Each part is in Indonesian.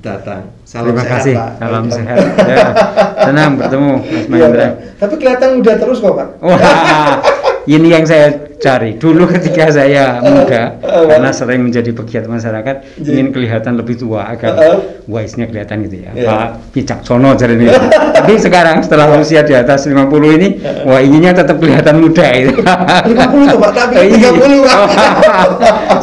datang. Salam Terima sehat, kasih. Pak. Salam sehat. Ya, senang bertemu Mas Mahendra. Tapi kelihatan muda terus kok, Pak. Wah, ini yang saya cari. Dulu ketika saya muda, karena sering menjadi pegiat masyarakat, ingin kelihatan lebih tua agar wise-nya kelihatan gitu ya. Pak Wicaksono jadi ini. Tapi sekarang setelah usia di atas 50 ini, wah inginnya tetap kelihatan muda itu. 50 tuh, Pak, tapi 30, Pak.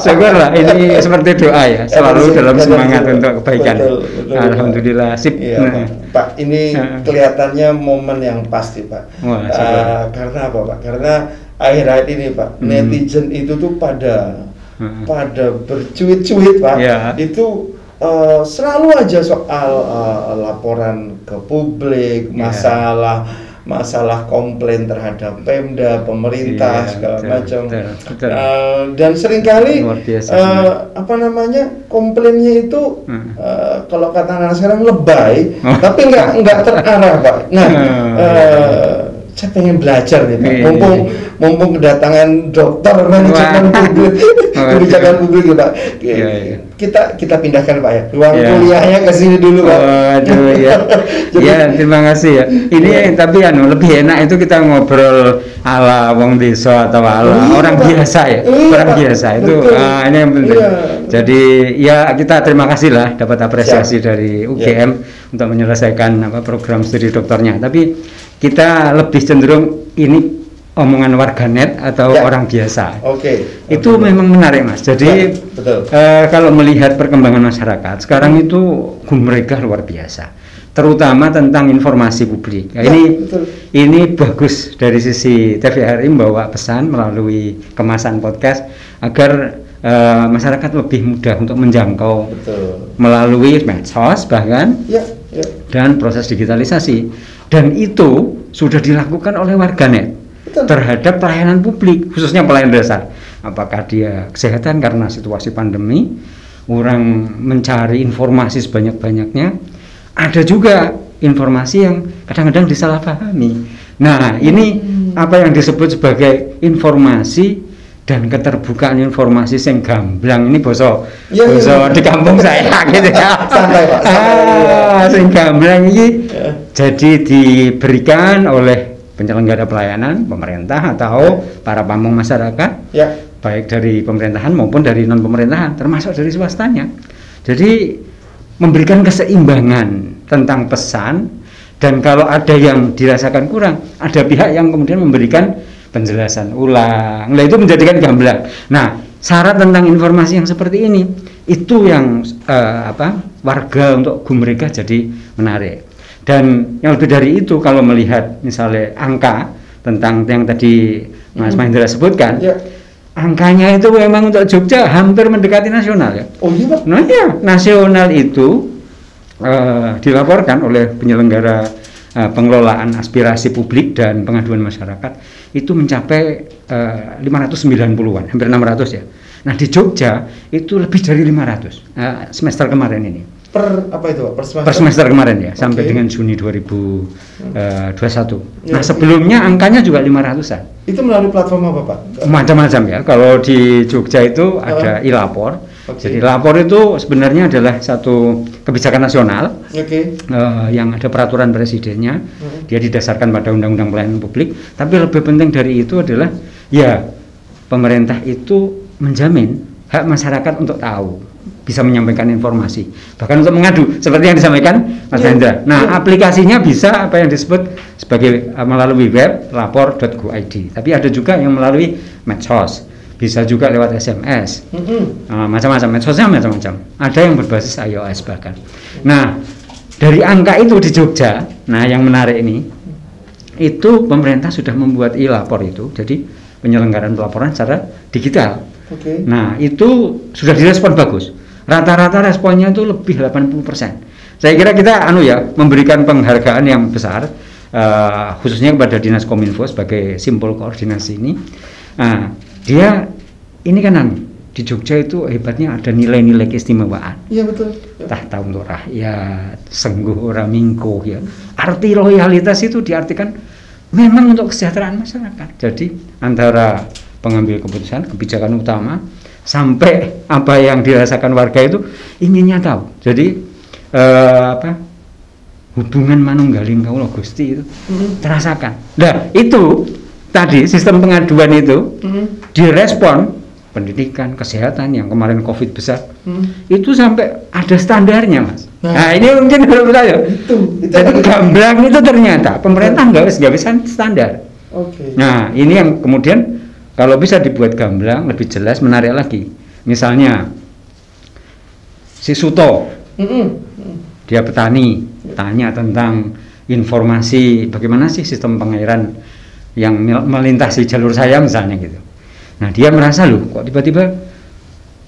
Syukurlah, ini seperti doa ya, selalu dalam semangat untuk kebaikan. Betul, Alhamdulillah, sip. Iya, Pak, ini kelihatannya momen yang pasti, Pak. Wah, karena apa, Pak? Karena akhir-akhir ini, Pak, netizen itu tuh pada bercuit-cuit, Pak. Itu selalu aja soal laporan ke publik, masalah komplain terhadap Pemda, pemerintah, segala macam. Dan seringkali komplainnya itu kalau kata anak sekarang lebay, tapi nggak terarah, Pak. Nah, saya pengen belajar nih, Pak. Mumpung kedatangan dokter manajemen publik, kebijakan publik, Pak. Kita pindahkan, Pak, ya. Ruang kuliahnya ke sini dulu, Pak. Waduh, ya. Ya, terima kasih ya. Ini tapi lebih enak itu kita ngobrol ala wong desa atau ala orang biasa ya. Orang biasa itu ini yang penting. Jadi ya kita terima kasih lah dapat apresiasi dari UGM untuk menyelesaikan program studi doktornya. Tapi kita lebih cenderung ini omongan warganet atau orang biasa. Itu memang menarik, Mas. Jadi kalau melihat perkembangan masyarakat sekarang itu gumregah luar biasa, terutama tentang informasi publik. Ini bagus dari sisi TVRI membawa pesan melalui kemasan podcast agar masyarakat lebih mudah untuk menjangkau melalui medsos bahkan dan proses digitalisasi. Dan itu sudah dilakukan oleh warganet terhadap pelayanan publik, khususnya pelayanan dasar. Apakah dia kesehatan karena situasi pandemi, orang mencari informasi sebanyak-banyaknya. Ada juga informasi yang kadang-kadang disalahpahami. Nah, ini apa yang disebut sebagai informasi dan keterbukaan informasi sing gamblang. Ini boso di kampung saya gitu ya. Santai, Pak. Sing gamblang ini jadi diberikan oleh penyelenggara pelayanan pemerintah atau para pamong masyarakat, baik dari pemerintahan maupun dari non pemerintahan, termasuk dari swastanya. Jadi memberikan keseimbangan tentang pesan, dan kalau ada yang dirasakan kurang, ada pihak yang kemudian memberikan penjelasan ulang. Nah, itu menjadikan gamblang. Nah, syarat tentang informasi yang seperti ini itu yang warga untuk gumregah jadi menarik. Dan yang lebih dari itu, kalau melihat misalnya angka tentang yang tadi Mas Mahendra sebutkan, angkanya itu memang untuk Jogja hampir mendekati nasional ya. Oh iya, Pak? Nah ya, nasional itu dilaporkan oleh penyelenggara pengelolaan aspirasi publik dan pengaduan masyarakat itu mencapai 590-an, hampir 600 ya. Nah di Jogja itu lebih dari 500 semester kemarin ini. Per semester? Per semester kemarin ya, sampai dengan Juni 2021. Nah sebelumnya angkanya juga 500-an. Itu melalui platform apa, Pak? Macam-macam ya. Kalau di Jogja itu ada e-lapor. Jadi lapor itu sebenarnya adalah satu kebijakan nasional yang ada peraturan presidennya. Dia didasarkan pada Undang-Undang Pelayanan Publik. Tapi lebih penting dari itu adalah ya pemerintah itu menjamin hak masyarakat untuk tahu, bisa menyampaikan informasi, bahkan untuk mengadu seperti yang disampaikan Mas Hendra. Nah, aplikasinya bisa apa yang disebut sebagai melalui web lapor.go.id. Tapi ada juga yang melalui medsos, bisa juga lewat SMS. Macam-macam medsosnya macam-macam. Ada yang berbasis iOS bahkan. Nah, dari angka itu di Jogja, nah yang menarik ini, itu pemerintah sudah membuat e-lapor itu, jadi penyelenggaraan pelaporan secara digital. Nah, itu sudah direspon bagus. Rata-rata responnya itu lebih 80%. Saya kira kita memberikan penghargaan yang besar khususnya kepada Dinas Kominfo sebagai simpul koordinasi ini. Nah, dia ini kan di Jogja itu hebatnya ada nilai-nilai keistimewaan. Iya betul. Tahta untuk rakyat, sengguh ora mingkuh ya. Arti loyalitas itu diartikan memang untuk kesejahteraan masyarakat. Jadi antara pengambil keputusan, kebijakan utama sampai apa yang dirasakan warga itu inginnya tahu. Jadi hubungan manunggaling kawula Gusti itu terasakan. Nah, itu tadi sistem pengaduan itu direspon pendidikan, kesehatan yang kemarin Covid besar. Itu sampai ada standarnya, Mas. Nah, ini mungkin menurut saya. Jadi gamblang itu ternyata pemerintah nggak bisa standar. Nah, ini yang kemudian kalau bisa dibuat gamblang lebih jelas, menarik lagi. Misalnya si Suto, dia petani, tanya tentang informasi bagaimana sih sistem pengairan yang melintasi jalur saya misalnya gitu. Nah, dia merasa loh kok tiba-tiba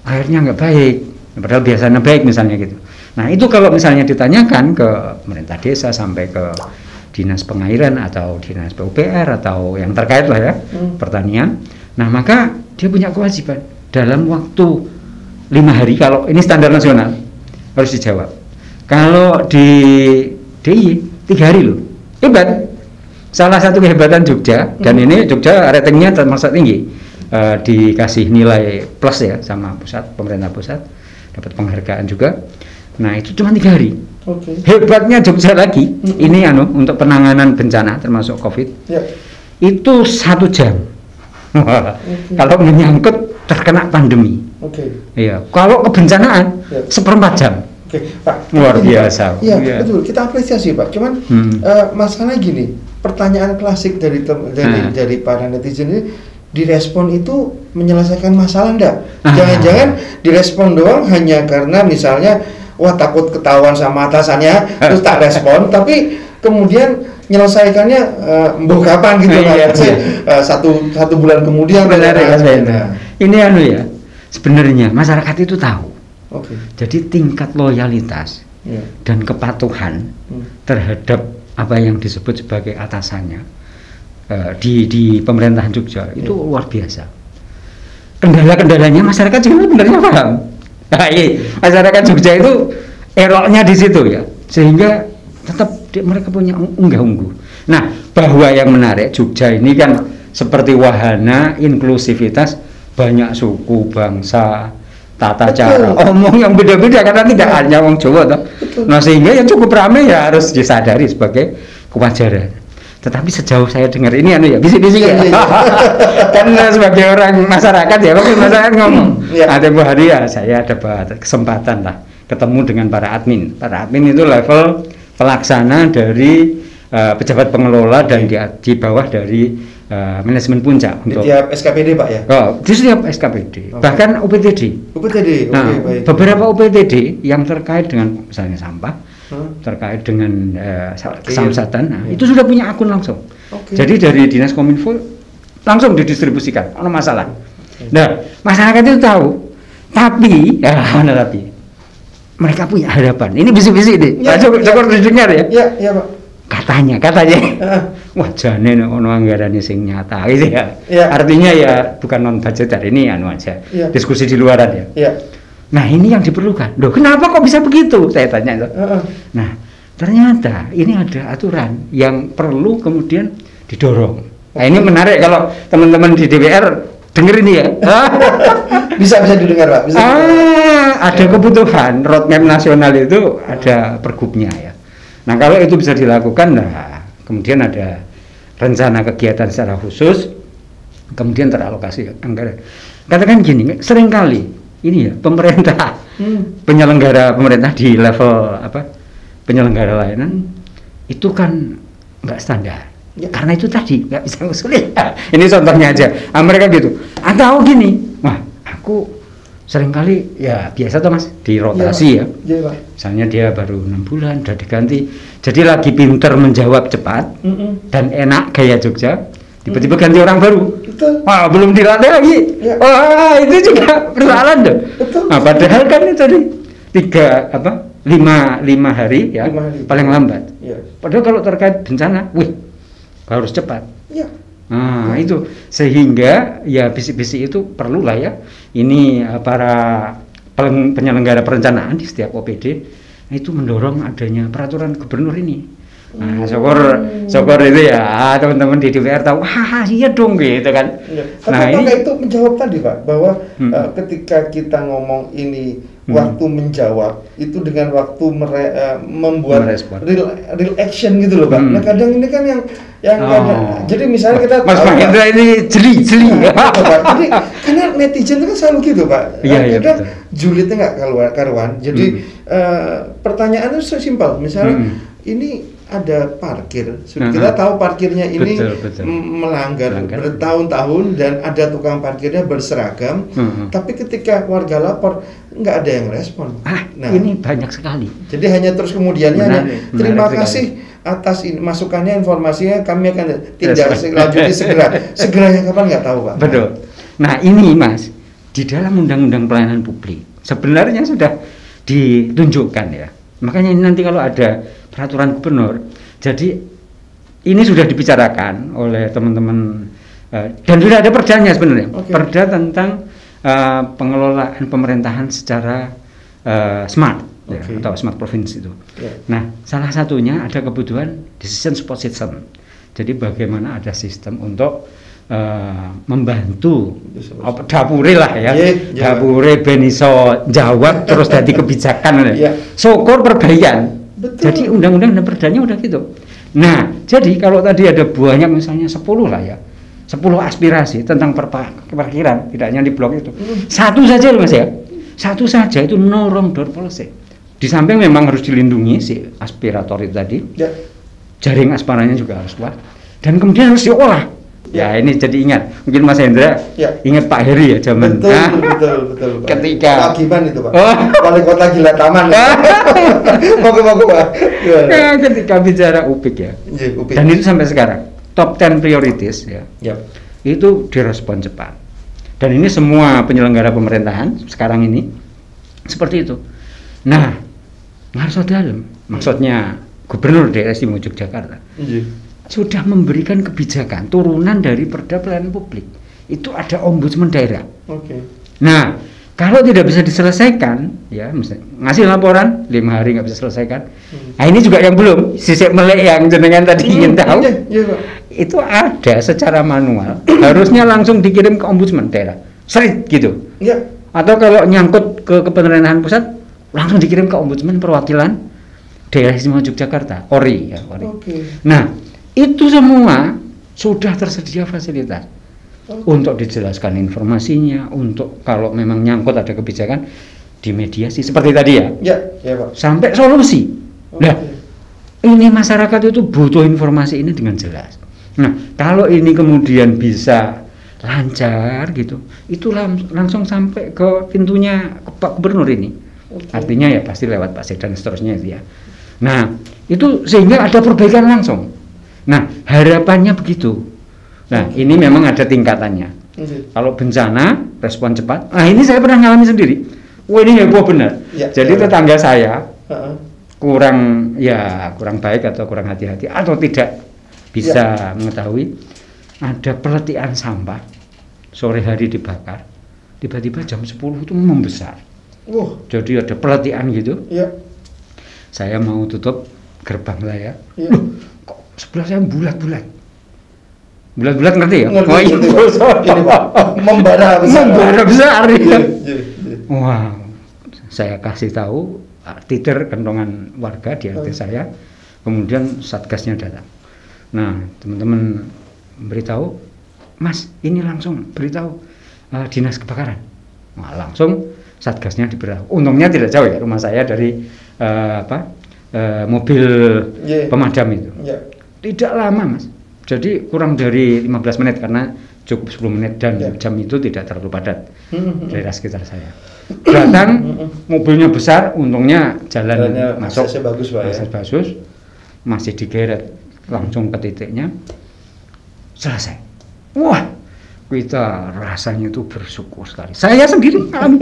airnya nggak baik, padahal biasanya baik misalnya gitu. Nah, itu kalau misalnya ditanyakan ke pemerintah desa sampai ke dinas pengairan atau dinas PUPR atau yang terkait lah ya, pertanian. Nah, maka dia punya kewajiban dalam waktu 5 hari, kalau ini standar nasional harus dijawab. Kalau di DIY 3 hari loh, hebat. Salah satu kehebatan Jogja, dan ini Jogja ratingnya termasuk tinggi, dikasih nilai plus ya sama pusat, pemerintah pusat, dapat penghargaan juga. Nah, itu cuma 3 hari. Hebatnya Jogja lagi, ini untuk penanganan bencana termasuk Covid, itu 1 jam. Kalau menyangkut terkena pandemi, iya. Kalau kebencanaan 1/4 jam. Pak. Luar biasa. Iya, betul. Kita apresiasi, Pak. Cuman masalahnya gini, pertanyaan klasik dari para netizen ini, direspon itu menyelesaikan masalah enggak? Jangan-jangan direspon doang hanya karena misalnya wah takut ketahuan sama atasannya terus tak respon, tapi kemudian menyelesaikannya mbok kapan gitu Pak. Satu bulan kemudian. Benar ya, ini ya. Sebenarnya masyarakat itu tahu. Jadi tingkat loyalitas dan kepatuhan terhadap apa yang disebut sebagai atasannya di pemerintahan Jogja itu luar biasa. Kendala-kendalanya masyarakat juga sebenarnya paham. Nah, masyarakat Jogja itu eroknya di situ ya, sehingga tetap mereka punya unggah-ungguh. Nah, bahwa yang menarik Jogja ini kan seperti wahana inklusivitas, banyak suku, bangsa, tata cara omong yang beda-beda karena tidak hanya orang Jawa toh. Nah, sehingga yang cukup ramai ya harus disadari sebagai kewajaran. Tetapi sejauh saya dengar ini bisik-bisik ya. Karena sebagai orang masyarakat ya, waktu masyarakat ngomong, tempo hari ya saya dapat kesempatan lah ketemu dengan para admin. Para admin itu level pelaksana dari pejabat pengelola dan di bawah dari manajemen puncak untuk di setiap SKPD Pak ya? Di setiap SKPD, bahkan UPTD. Nah, beberapa UPTD yang terkait dengan misalnya sampah, terkait dengan kesamsatan, itu sudah punya akun langsung. Jadi dari Dinas Kominfo langsung didistribusikan, ada masalah. Nah, masyarakat itu tahu, tapi mereka punya harapan. Ini bisik-bisik deh. Cukup didengar ya? Iya Pak. Katanya, wah jane ono anggarane sing nyata gitu ya. Artinya ya bukan non budgeter, ini aja. Diskusi di luaran ya. Nah, ini yang diperlukan. Loh, kenapa kok bisa begitu? Saya tanya itu. Nah, ternyata ini ada aturan yang perlu kemudian didorong. Nah, ini menarik kalau teman-teman di DPR denger ini ya. bisa didengar Pak. Ada kebutuhan roadmap nasional itu ada pergubnya ya. Nah, kalau itu bisa dilakukan, nah kemudian ada rencana kegiatan secara khusus, kemudian teralokasi anggaran. Katakan gini, seringkali ini ya pemerintah, penyelenggara pemerintah di level penyelenggara layanan itu kan nggak standar. Karena itu tadi nggak bisa ngusulin. Ini contohnya aja. Mereka gitu. Atau gini, wah aku seringkali ya biasa tuh Mas dirotasi ya. Misalnya dia baru 6 bulan udah diganti, jadi lagi pinter menjawab cepat dan enak gaya Jogja, tiba-tiba ganti orang baru. Wah, belum dilatih lagi. Wah, itu juga persoalan tuh. Nah, padahal kan itu tadi 5 hari ya, 5 hari. Paling lambat. Padahal kalau terkait bencana, harus cepat. Nah, itu sehingga ya bisik-bisik itu perlulah ya. Ini para penyelenggara perencanaan di setiap OPD itu mendorong adanya peraturan gubernur ini Nah, syukur itu ya teman-teman di DPR tahu, wah iya dong gitu kan. Ya. Tapi apakah itu menjawab tadi Pak bahwa ketika kita ngomong ini waktu menjawab itu dengan waktu membuat real action gitu loh Pak. Nah kadang ini kan yang kadang, jadi misalnya kita Mas Pak Hendra ini jeli. Jadi karena netizen itu kan selalu gitu Pak. Iya, kadang julidnya nggak karuan. Jadi pertanyaannya simpel. Misalnya ini ada parkir, kita tahu parkirnya ini betul. Melanggar bertahun-tahun dan ada tukang parkirnya berseragam, tapi ketika warga lapor nggak ada yang respon. Nah, ini banyak sekali. Jadi hanya terus kemudiannya terima kasih atas masukannya, informasinya, kami akan tindak lanjuti segeranya kapan nggak tahu Pak. Betul. Nah ini Mas, di dalam Undang-Undang Pelayanan Publik sebenarnya sudah ditunjukkan ya. Makanya ini nanti kalau ada peraturan gubernur, jadi ini sudah dibicarakan oleh teman-teman dan sudah ada perdanya sebenarnya. Perda tentang pengelolaan pemerintahan secara smart ya, atau smart province itu. Nah, salah satunya ada kebutuhan decision support system. Jadi bagaimana ada sistem untuk membantu dapure lah ya, dapure ben iso jawab terus dadi kebijakan ya. Syukur perbaikan. Jadi undang-undang dan perdanya udah gitu. Nah, jadi kalau tadi ada banyak misalnya 10 lah ya, 10 aspirasi tentang parkiran, tidak hanya di blok itu. Satu saja loh Mas ya, satu saja itu no wrong door policy. Di samping memang harus dilindungi si aspirator itu tadi, jaring aspirasinya juga harus kuat, dan kemudian harus diolah. Ya ini jadi ingat, mungkin Mas Hendra ingat Pak Heri ya zaman. Betul. Ketika Pak Giman itu Pak, wali kota Gila Taman. Moga-moga Pak. Ya, ketika bicara UPIK ya, dan itu sampai sekarang top 10 priorities ya, itu direspon cepat. Dan ini semua penyelenggara pemerintahan sekarang ini seperti itu. Nah, Ngarso Dalem, maksudnya Gubernur Daerah Istimewa Yogyakarta. Sudah memberikan kebijakan turunan dari Perda Pelayanan Publik. Itu ada ombudsman daerah. Nah, kalau tidak bisa diselesaikan, ya misalnya ngasih laporan 5 hari nggak bisa selesaikan. Nah ini juga yang belum, sisik melek yang jenengan tadi ingin tahu. Itu ada secara manual. Harusnya langsung dikirim ke ombudsman daerah. Seret gitu. Atau kalau nyangkut ke pemerintahan pusat, langsung dikirim ke ombudsman perwakilan Daerah Istimewa Yogyakarta, ORI ya, ORI. Nah, itu semua sudah tersedia fasilitas untuk dijelaskan informasinya, untuk kalau memang nyangkut ada kebijakan dimediasi seperti tadi ya, Pak. Sampai solusi. Nah, ini masyarakat itu butuh informasi ini dengan jelas. Nah, kalau ini kemudian bisa lancar gitu, itu langsung sampai ke pintunya ke Pak Gubernur ini. Artinya ya pasti lewat Pak Sekda dan seterusnya itu ya. Nah, itu sehingga ada perbaikan langsung. Nah, harapannya begitu. Nah, ini memang ada tingkatannya. Kalau bencana, respon cepat. Nah, ini saya pernah ngalami sendiri. Wah, ini heboh benar. Jadi tetangga saya kurang baik atau kurang hati-hati atau tidak bisa mengetahui ada peletihan sampah sore hari dibakar. Tiba-tiba jam 10 itu membesar. Jadi ada peletihan gitu. Saya mau tutup gerbang saya. Sebelah saya bulat-bulat ngerti ya? Ngerti. Ini Pak, membara besar. Wow, saya kasih tahu titer kentongan warga di RT saya, kemudian satgasnya datang. Nah, teman-teman beritahu, Mas, ini langsung beritahu dinas kebakaran. Nah, langsung satgasnya diberitahu. Untungnya tidak jauh ya rumah saya dari mobil pemadam itu. Tidak lama Mas, jadi kurang dari 15 menit karena cukup 10 menit dan jam itu tidak terlalu padat daerah sekitar saya. Datang, mobilnya besar, untungnya jalannya masuk, bagus, masih digeret langsung ke titiknya, selesai. Wah, kita rasanya itu bersyukur sekali. Saya sendiri alami.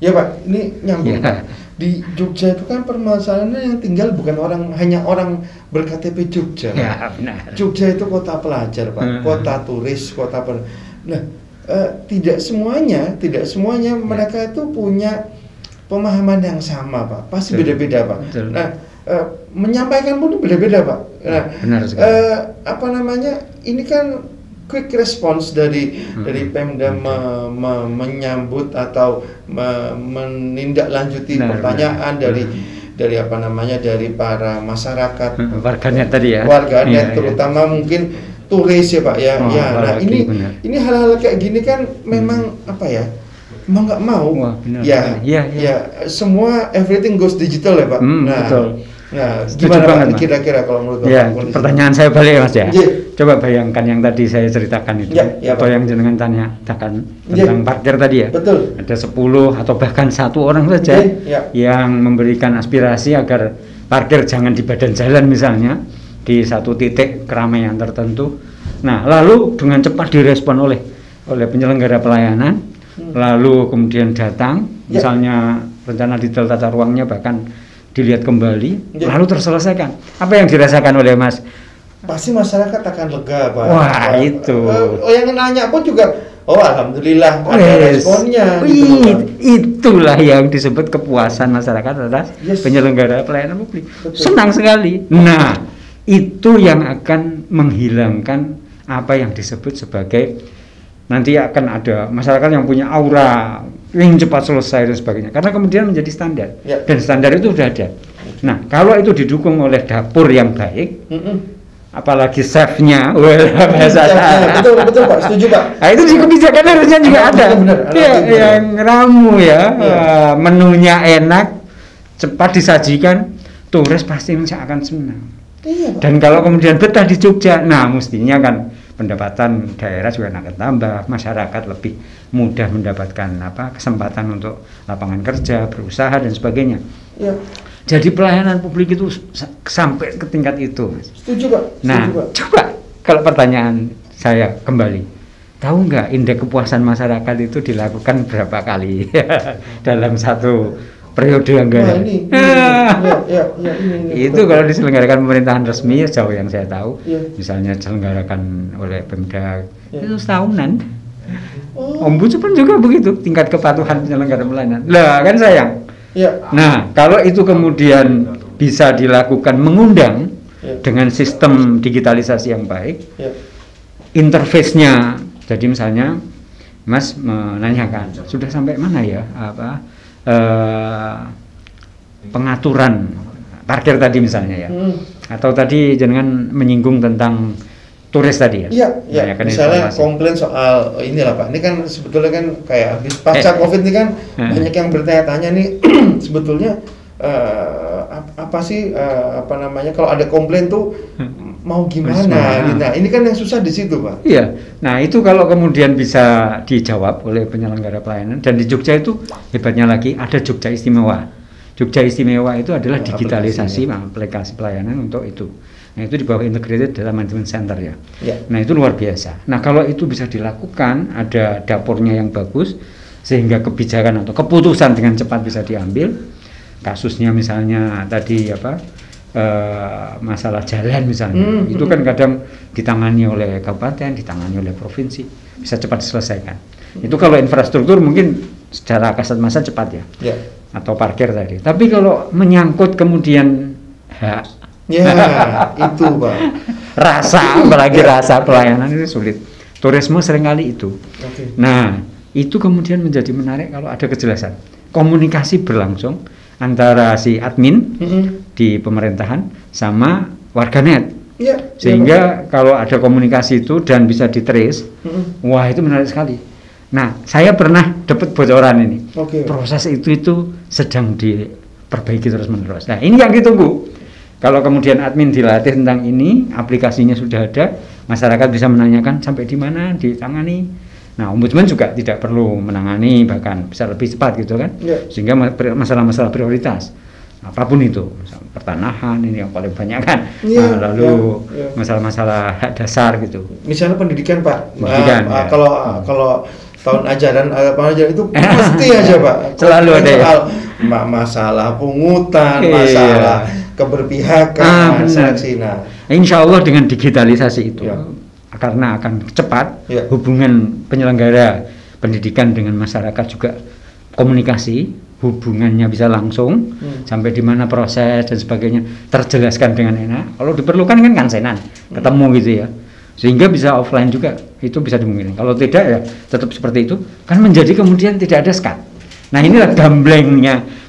Ya Pak, ini nyambung. Ya. Di Jogja itu kan permasalahannya yang tinggal bukan hanya orang berKTP Jogja. Ya, benar. Jogja itu kota pelajar Pak, kota turis, Nah, tidak semuanya mereka itu punya pemahaman yang sama Pak, pasti beda-beda Pak. Betul. Nah, menyampaikan pun beda-beda Pak. Nah, benar sekali. Ini kan quick response dari Pemda menyambut atau menindaklanjuti pertanyaan dari dari para masyarakat warganet tadi ya. Warganet terutama mungkin turis ya Pak ya. Nah, ini hal-hal kayak gini kan memang mau nggak mau semua everything goes digital ya Pak. Nah, gimana Pak kira-kira kalau menurut Bapak? Pertanyaan saya balik Mas ya. Coba bayangkan yang tadi saya ceritakan itu, atau yang jenengan tanyakan tentang parkir tadi ya. Betul. Ada 10 atau bahkan 1 orang saja yang memberikan aspirasi agar parkir jangan di badan jalan misalnya, di satu titik keramaian tertentu. Nah, lalu dengan cepat direspon oleh penyelenggara pelayanan, lalu kemudian datang, misalnya rencana detail tata ruangnya bahkan dilihat kembali, lalu terselesaikan. Apa yang dirasakan oleh Mas? Pasti masyarakat akan lega Pak. Wah, itu. Yang nanya pun juga, alhamdulillah ada responnya. Itulah yang disebut kepuasan masyarakat atas penyelenggara pelayanan publik. Betul. Senang sekali. Nah, itu yang akan menghilangkan apa yang disebut sebagai nanti akan ada masyarakat yang punya aura ingin cepat selesai dan sebagainya, karena kemudian menjadi standar dan standar itu sudah ada. Nah, kalau itu didukung oleh dapur yang baik, apalagi chefnya, betul Pak, setuju Pak. Nah, itu di kebijakan harusnya juga ada. Yang ramu menunya enak, cepat disajikan, turis pasti akan senang. Dan kalau kemudian betah di Jogja, nah mestinya kan pendapatan daerah juga akan tambah, masyarakat lebih mudah mendapatkan kesempatan untuk lapangan kerja, berusaha dan sebagainya. Jadi pelayanan publik itu sampai ke tingkat itu. Setuju Pak. Nah, coba kalau pertanyaan saya kembali, tahu nggak indeks kepuasan masyarakat itu dilakukan berapa kali dalam satu periode anggaran? Itu kalau diselenggarakan pemerintahan resmi sejauh yang saya tahu, misalnya diselenggarakan oleh Pemda itu setahunan. Ombudsman juga begitu, tingkat kepatuhan penyelenggara pelayanan. Lah kan sayang. Nah, kalau itu kemudian bisa dilakukan mengundang dengan sistem digitalisasi yang baik, interface-nya. Jadi misalnya Mas menanyakan sudah sampai mana ya pengaturan parkir tadi misalnya atau tadi jangan menyinggung tentang turis tadi ya. Misalnya komplain soal inilah Pak. Ini kan sebetulnya kan kayak habis pasca Covid ini kan banyak yang bertanya-tanya nih sebetulnya apa sih kalau ada komplain tuh mau gimana? Nah, ini kan yang susah di situ Pak. Iya. Nah, itu kalau kemudian bisa dijawab oleh penyelenggara pelayanan, dan di Jogja itu hebatnya lagi ada Jogja Istimewa. Jogja Istimewa itu adalah digitalisasi aplikasi pelayanan untuk itu. Nah, itu di bawah Integrated Data Management Center ya. Nah, itu luar biasa. Nah, kalau itu bisa dilakukan, ada dapurnya yang bagus, sehingga kebijakan atau keputusan dengan cepat bisa diambil. Kasusnya misalnya tadi masalah jalan misalnya, itu kan kadang ditangani oleh kabupaten, ditangani oleh provinsi, bisa cepat diselesaikan. Itu kalau infrastruktur mungkin secara kasat mata cepat ya. Atau parkir tadi. Tapi kalau menyangkut kemudian hak, itu Pak. Apalagi rasa pelayanan itu sulit. Turisme seringkali itu. Nah, itu kemudian menjadi menarik kalau ada kejelasan. Komunikasi berlangsung antara si admin di pemerintahan sama warganet. Sehingga kalau ada komunikasi itu dan bisa di-trace, wah itu menarik sekali. Nah, saya pernah dapat bocoran ini. Proses itu sedang diperbaiki terus-menerus. Nah, ini yang ditunggu. Kalau kemudian admin dilatih tentang ini, aplikasinya sudah ada, masyarakat bisa menanyakan sampai di mana ditangani. Nah, ombudsman juga tidak perlu menangani, bahkan bisa lebih cepat gitu kan. Sehingga masalah-masalah prioritas apapun itu, pertanahan ini yang paling banyak kan. Lalu masalah-masalah hak dasar gitu. Misalnya pendidikan Pak. Pendidikan, kalau tahun ajaran itu pasti aja Pak. Selalu ada ya. Masalah pungutan, masalah keberpihakan, seleksi. Insya Allah dengan digitalisasi itu, karena akan cepat hubungan penyelenggara pendidikan dengan masyarakat juga komunikasi, hubungannya bisa langsung sampai di mana proses dan sebagainya terjelaskan dengan enak. Kalau diperlukan kan kansenan, ketemu gitu ya. Sehingga bisa offline juga itu bisa dimungkinkan. Kalau tidak ya tetap seperti itu kan menjadi kemudian tidak ada sekat. Nah inilah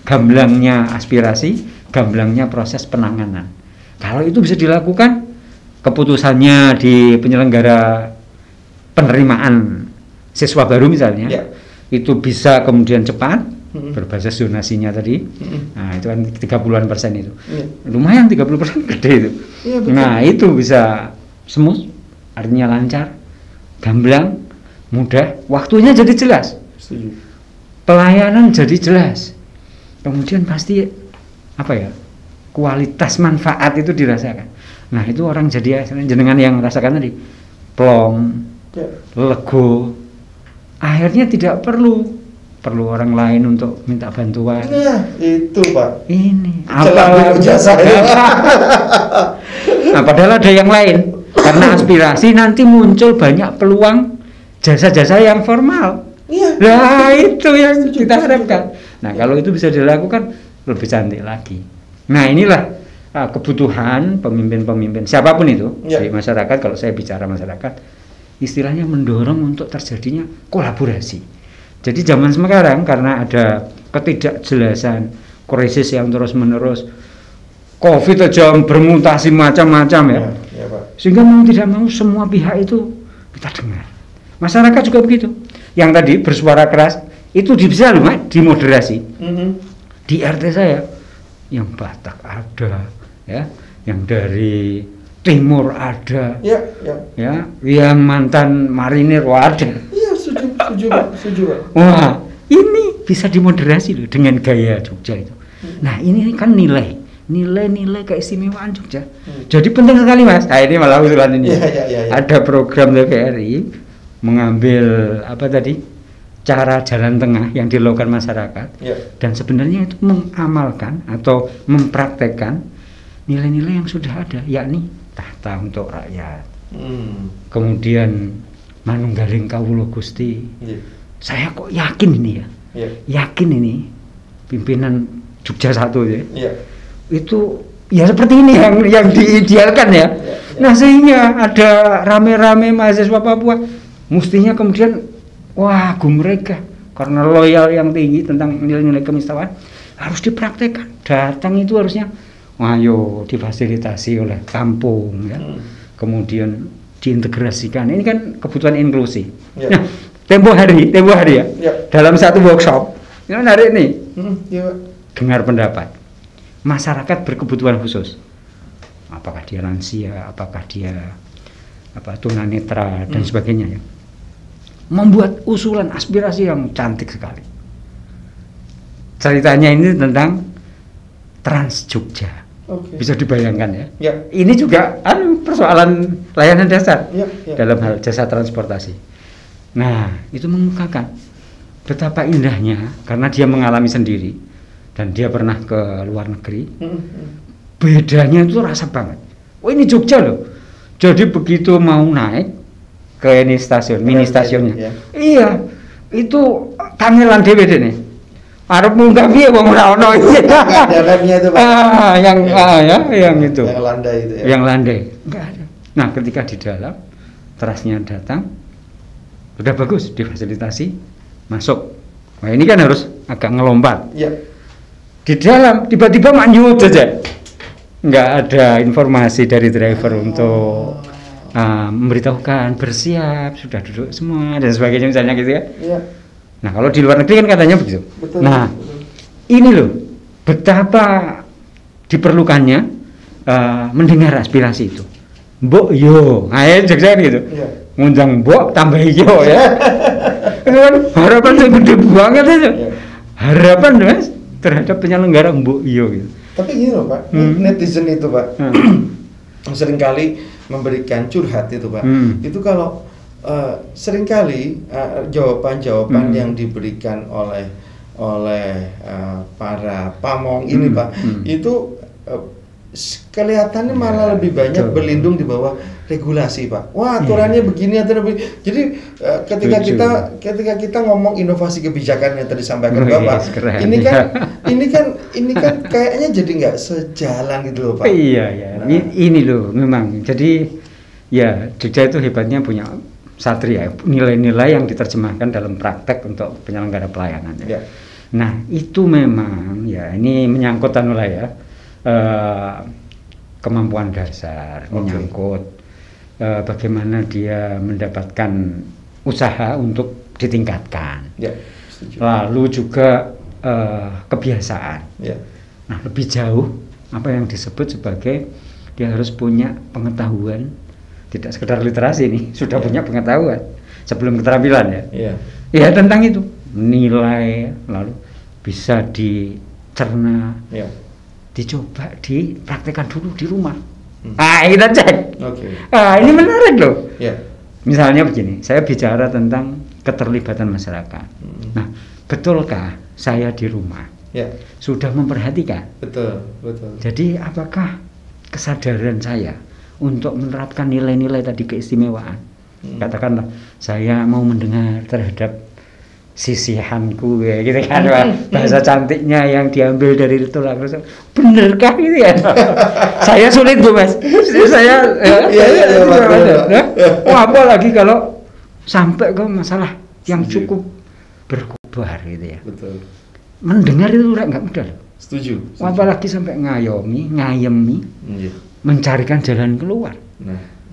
gamblangnya aspirasi, gamblangnya proses penanganan. Kalau itu bisa dilakukan, keputusannya di penyelenggara penerimaan siswa baru misalnya, itu bisa kemudian cepat berbasis zonasinya tadi. Nah itu kan 30% itu, lumayan 30% gede itu. Nah itu bisa smooth. Artinya lancar, gamblang, mudah, waktunya jadi jelas. Setuju. Pelayanan jadi jelas. Kemudian pasti kualitas manfaat itu dirasakan. Nah itu orang jadi jenengan yang rasakan tadi plong, lego. Akhirnya tidak perlu orang lain untuk minta bantuan. Nah itu Pak. Ini apa jasa? Nah padahal ada yang lain. Karena aspirasi nanti muncul banyak peluang jasa-jasa yang formal. Nah itu yang kita harapkan. Nah kalau itu bisa dilakukan lebih cantik lagi. Nah inilah kebutuhan pemimpin-pemimpin siapapun itu di masyarakat. Kalau saya bicara masyarakat, istilahnya mendorong untuk terjadinya kolaborasi. Jadi zaman sekarang karena ada ketidakjelasan, krisis yang terus-menerus, COVID aja bermutasi macam-macam ya. Sehingga mau tidak mau semua pihak itu kita dengar. Masyarakat juga begitu. Yang tadi bersuara keras itu bisa loh dimoderasi. Di RT saya yang Batak ada, ya, yang dari Timur ada, ya, yang mantan marinir ada. Iya, setuju. Wah, ini bisa dimoderasi loh dengan gaya Jogja itu. Nah, ini kan nilai keistimewaan Jogja. Jadi penting sekali Mas. Nah ini malah usulan ini. Ada program TVRI mengambil cara jalan tengah yang dilakukan masyarakat dan sebenarnya itu mengamalkan atau mempraktekkan nilai-nilai yang sudah ada, yakni tahta untuk rakyat. Kemudian manunggaling kawula Gusti. Saya kok yakin ini ya. Yakin ini pimpinan Jogja 1 ya. Itu ya seperti ini yang diidealkan ya. Nah sehingga ada rame-rame mahasiswa Papua mestinya kemudian mereka karena loyal yang tinggi tentang nilai-nilai kemisteraan harus dipraktekkan. Datang itu harusnya difasilitasi oleh kampung ya. Kemudian diintegrasikan. Ini kan kebutuhan inklusi. Nah tempo hari ya. Dalam satu workshop ini menarik nih. Dengar pendapat masyarakat berkebutuhan khusus, apakah dia lansia, apakah dia tunanetra dan sebagainya ya, membuat usulan aspirasi yang cantik sekali. Ceritanya ini tentang Trans Jogja. Bisa dibayangkan ya. Ini juga persoalan layanan dasar dalam hal jasa transportasi. Nah itu mengukakan betapa indahnya karena dia mengalami sendiri dan dia pernah ke luar negeri. Bedanya itu rasa banget. Ini Jogja loh. Jadi begitu mau naik ke ini stasiun, mini stasiunnya. Iya, itu kangelan dhewe dene. Arep munggah piye wong ora ono iki. Remnya itu Pak. Yang itu. Yang landai itu ya. Yang landai. Enggak ada. Nah, ketika di dalam trasnya datang udah bagus difasilitasi masuk. Nah, ini kan harus agak ngelompat. Di dalam tiba-tiba manyut saja, nggak ada informasi dari driver untuk memberitahukan bersiap, sudah duduk semua dan sebagainya misalnya gitu ya. Nah kalau di luar negeri kan katanya begitu. Nah ini loh betapa diperlukannya mendengar aspirasi itu. Mbok yo, Jogja gitu. Ngundang mbok tambah yo ya. Itu kan harapan yang gede banget itu. Harapan Mas terhadap penyelenggara mbok iyo gitu. Tapi gini loh Pak, netizen itu Pak seringkali memberikan curhat itu Pak. Itu kalau seringkali jawaban-jawaban yang diberikan oleh para pamong ini Pak, itu kelihatannya malah lebih banyak berlindung di bawah regulasi Pak. Wah, aturannya begini atau begini. Jadi ketika kita ngomong inovasi kebijakan yang tadi disampaikan Bapak, ini kan kayaknya jadi nggak sejalan gitu loh Pak. Iya. Nah. Ini loh memang. Jadi ya Jogja itu hebatnya punya satria, nilai-nilai yang diterjemahkan dalam praktek untuk penyelenggara pelayanan. Ya. Nah itu memang ya ini menyangkut kemampuan dasar, menyangkut bagaimana dia mendapatkan usaha untuk ditingkatkan. Ya, lalu juga kebiasaan. Ya. Nah lebih jauh apa yang disebut sebagai dia harus punya pengetahuan, tidak sekedar literasi nih, sudah punya pengetahuan sebelum keterampilan ya. Ya tentang itu nilai, lalu bisa dicerna. Ya. Dicoba dipraktekkan dulu di rumah. Kita cek. Ini menarik loh. Misalnya begini, saya bicara tentang keterlibatan masyarakat. Nah, betulkah saya di rumah sudah memperhatikan? Betul. Jadi apakah kesadaran saya untuk menerapkan nilai-nilai tadi keistimewaan? Katakanlah saya mau mendengar terhadap sisihanku ya gitu kan, bahasa cantiknya yang diambil dari itu lah, benerkah gitu ya? Saya sulit tuh Mas, saya apalagi kalau sampai ke masalah yang cukup berkobar gitu ya. Betul. Mendengar itu nggak mudah. Setuju. Apalagi sampai ngayemi, mencarikan jalan keluar.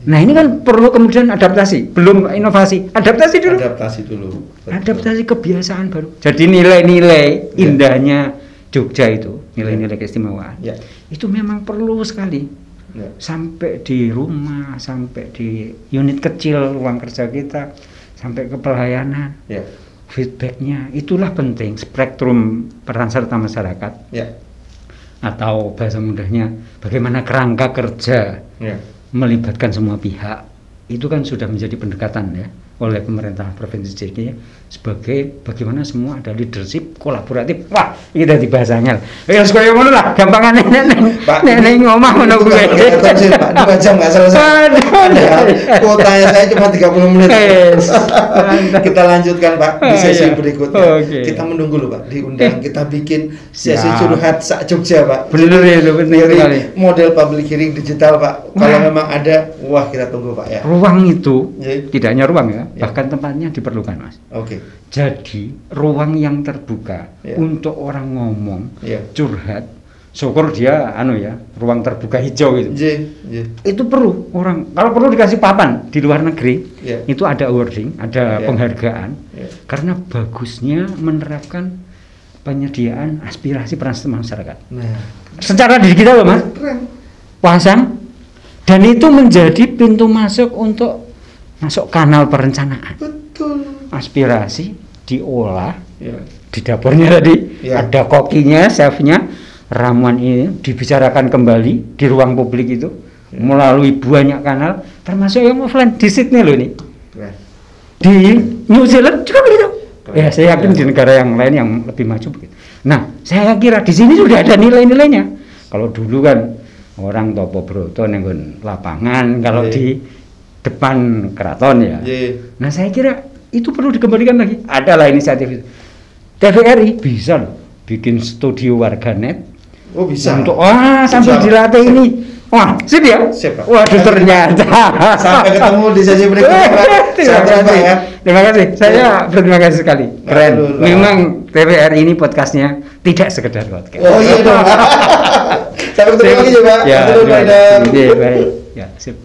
Nah ini kan perlu kemudian adaptasi, belum inovasi, adaptasi dulu. Betul. Adaptasi kebiasaan baru. Jadi nilai-nilai indahnya Jogja itu, nilai-nilai keistimewaan, itu memang perlu sekali. Sampai di rumah, sampai di unit kecil ruang kerja kita, sampai ke pelayanan, feedbacknya, itulah penting. Spektrum peran serta masyarakat, atau bahasa mudahnya, bagaimana kerangka kerja. Melibatkan semua pihak, itu kan sudah menjadi pendekatan ya oleh pemerintah Provinsi JKT sebagai bagaimana semua ada leadership kolaboratif. Wah, itu di bahasanya. Ya sekaya ngono lah, gampangan nenek ngomong ngono kuwi. Pak, 2 jam enggak selesai. Kuotanya saya cuma 30 menit. Kita lanjutkan Pak di sesi berikutnya. Kita menunggu loh Pak, diundang kita bikin sesi curhat sak Jogja Pak. Benar ya, penting sekali. Model public hearing digital Pak. Kalau memang ada, wah kita tunggu Pak ya. Ruang itu tidak hanya ruang ya, bahkan tempatnya diperlukan Mas. Jadi ruang yang terbuka untuk orang ngomong, curhat, syukur dia ruang terbuka hijau gitu. Itu perlu orang, kalau perlu dikasih papan di luar negeri, itu ada awarding, ada penghargaan, karena bagusnya menerapkan penyediaan aspirasi peran serta masyarakat. Secara digital loh Mas, pasang, dan itu menjadi pintu masuk untuk masuk kanal perencanaan. Betul. Aspirasi diolah di dapurnya tadi, ada kokinya, chefnya, ramuan ini dibicarakan kembali di ruang publik itu melalui banyak kanal, termasuk yang offline di Sydney loh ini, di New Zealand juga begitu. Ya saya yakin di negara yang lain yang lebih maju begitu. Nah saya kira di sini sudah ada nilai-nilainya. Kalau dulu kan orang topo broto nenggon lapangan, kalau di depan keraton ya. Nah saya kira itu perlu dikembalikan lagi. Adalah inisiatif itu. TVRI bisa loh bikin studio warganet. Oh bisa. Untuk sambil dilatih ini. Wah, sip ya? Sip, Pak. Waduh ternyata. Sampai ketemu di sesi berikutnya, Pak. Terima kasih. Saya berterima kasih sekali. Keren. Memang TVRI ini podcastnya tidak sekedar podcast. Oh iya dong. Sampai ketemu lagi ya, Pak. Ya, baik. Ya, sip.